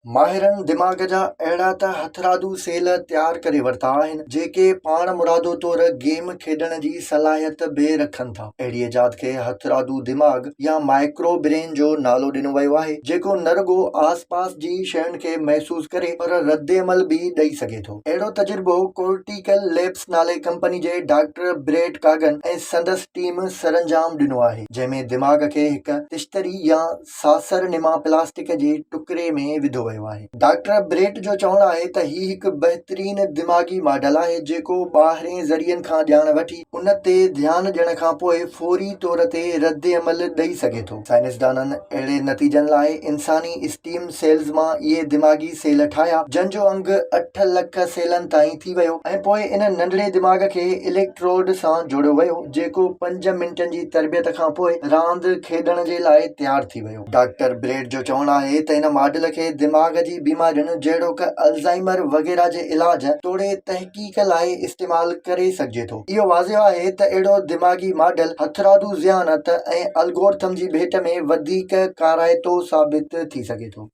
माहिरनि दिमाग़ जा अहिड़ा त हथरादू सेल तयारु करे वरिता आहिनि जेके पाण मुरादो तौरु गेम खेॾण जी सलाहियत बि रखनि था। अहिड़ी इजाद खे हथरादू दिमाग़ या माइक्रो ब्रेन जो नालो ॾिनो वियो आहे, जेको न रुॻो आसपास जी शयुनि खे महसूस करे पर रद्दअमल बि ॾेई सघे थो। अहिड़ो तजुर्बो कोर्टिकल लैब्स नाले कंपनी जे डॉक्टर ब्रेट कागन ऐं संदसि टीम सरअंजाम ॾिनो आहे, जंहिंमें दिमाग़ खे हिक तिश्तरी या सासरनिमा प्लास्टिक जे टुकड़े में विधो वियो आहे। डॉक्टर ब्रेट जो चवणु आहे त ही हिकु बहितरीन दिमाग़ी मॉडल आहे जेको ॿाहिरें ज़रियनि खां ॼाण वठी उन ते ध्यानु ॾियण खां पोइ फौरी तौर ते रद्दअमल ॾेई सघे थो। साइंसदाननि अहिड़े नतीजनि लाइ इंसानी स्टीम सेल्स मां इहे दिमाग़ी सेल ठाहिया, जंहिंजो अंग 8 लख सेलनि ताईं थी वियो ऐं पोइ इन नंढड़े दिमाग़ खे इलेक्ट्रोड सां जोड़ियो वियो, जेको 5 मिंटनि जी तरबियत खां पोइ रांदि खेॾण जे लाइ तयारु थी वियो। डॉक्टर ब्रेट जो चवणु आहे त इन मॉडल खे दिमाग़ जी बीमारियुनि जहिड़ोक अल्ज़ाइमर वग़ैरह जे इलाज तोड़े तहक़ीक़ लाइ इस्तेमालु करे सघिजे थो। इहो वाज़िह आहे त अहिड़ो दिमाग़ी मॉडल हथरादू ज़ियानत ऐं एल्गोरिथम जी भेट में वधीक काराइतो साबित थी सघे थो।